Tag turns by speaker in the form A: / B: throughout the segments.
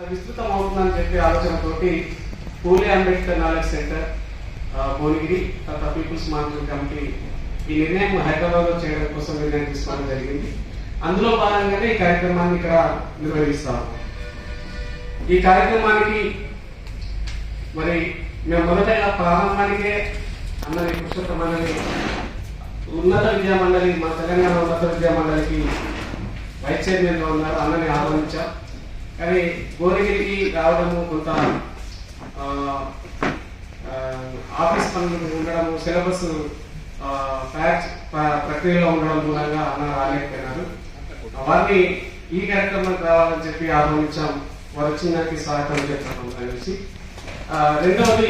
A: విస్తృతం అవుతుందని చెప్పి ఆలోచనతోటి పూలే అంబేద్కర్ నాలెడ్జ్ సెంటర్ భువనగిరి తర్వాత పీపుల్స్ మానిటరింగ్ కమిటీ ఈ నిర్ణయం హైదరాబాద్ లో చేయడం కోసం నిర్ణయం తీసుకోవడం జరిగింది. అందులో భాగంగానే ఈ కార్యక్రమాన్ని ఇక్కడ నిర్వహిస్తాము. ఈ కార్యక్రమానికి మరి మేము మొదటగా ప్రారంభానికే అన్నది పురుషోత్తమని ఉన్నత విద్యా మండలి, మా తెలంగాణ ఉన్నత విద్యా మండలికి వైస్ చైర్మన్ గా ఉన్నారు, అన్నని ఆహ్వానించాం. కానీ భువనగిరికి రావడము, కొంత ఆఫీస్ పనులు ఉండడము, సిలబస్ ప్రక్రియలో ఉండడం మూలంగా అన్న రాలేకపోయినారు. వారిని ఈ కార్యక్రమానికి రావాలని చెప్పి ఆహ్వానించాం. వారు వచ్చిన స్వాగతం చేస్తాం కలిసి. రెండవది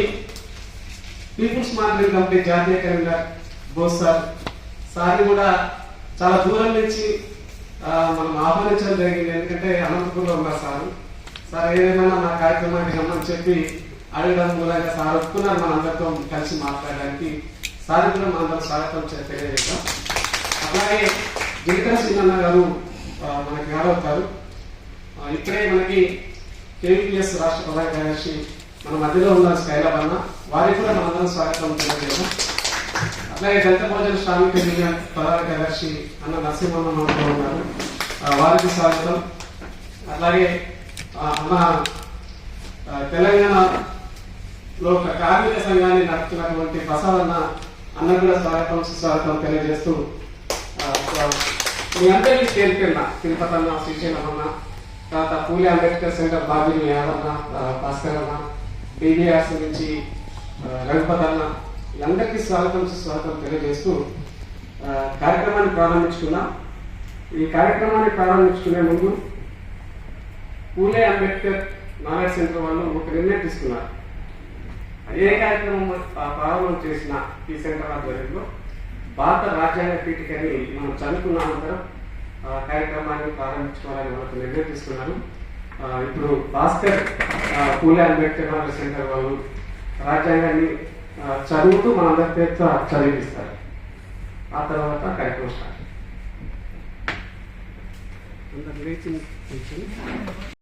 A: పీపుల్స్ మానిటరింగ్ కమిటీ జాతీయ కన్వీనర్ బోస్ సార్ని కూడా చాలా దూరం నుంచి మనం ఆహ్వానించడం జరిగింది. ఎందుకంటే అనంతపూర్లో ఉన్నారు సార్ ఏదేమైనా నా కార్యక్రమానికి రమ్మని చెప్పి అడగడం మూలంగా సార్ ఒప్పుకున్నారు మనందరితో కలిసి మాట్లాడడానికి. సార్ కూడా మనందరూ స్వాగతం తెలియజేస్తాం. అలాగే గిరికర సింగన్న గారు మనకి యాదవుతారు. ఇప్పుడే మనకి కేవీపీఎస్ రాష్ట్ర ప్రధాన కార్యదర్శి మన మధ్యలో ఉన్న స్కైలాబ్ అన్న, వారికి కూడా మనందరం స్వాగతం తెలియజేస్తాం. అట్లాగే దళిత బహుజన శ్రామిక యూనియన్ ప్రధాన కార్యదర్శి అన్న నరసింహన్న మనతో ఉన్నారు, వారికి స్వాగతం. అట్లాగే అన్న తెలంగాణలో కార్మిక సంఘాన్ని నడుపుతున్నటువంటి ప్రసాద్ అన్న కూడా స్వాగతం సుస్వాగతం తెలియజేస్తూ మీ అందరికీ చేరుకున్న తిరుపతి అన్న, శ్రీశైలం అన్న, తర్వాత పూలే అంబేద్కర్ సెంటర్ బాబీని యాదన్న, భాస్కర్ అన్న, బీబీఆర్స్ నుంచి రఘుపతి అన్న, అందరికీ స్వాగతం సుస్వాగతం తెలియజేస్తూ కార్యక్రమాన్ని ప్రారంభించుకున్నాం. ఈ కార్యక్రమాన్ని ప్రారంభించుకునే ముందు పూలే అంబేద్కర్ నాలెడ్జ్ సెంటర్ వాళ్ళు ఒక నిర్ణయం తీసుకున్నారు. ఏ కార్యక్రమం ప్రారంభం చేసిన ఈ సెంటర్ ఆధ్వర్యంలో భారత రాజ్యాంగ పీఠికని మనం చదువుకున్న అనంతరం కార్యక్రమాన్ని ప్రారంభించుకోవాలని మనకు నిర్ణయం తీసుకున్నారు. ఇప్పుడు భాస్కర్ పూలే అంబేద్కర్ నాలెడ్జ్ సెంటర్ వాళ్ళు రాజ్యాంగాన్ని చదువుతూ మనందరి పేరుతో చదివిస్తారు. ఆ తర్వాత కార్యక్రమం స్టార్ట్.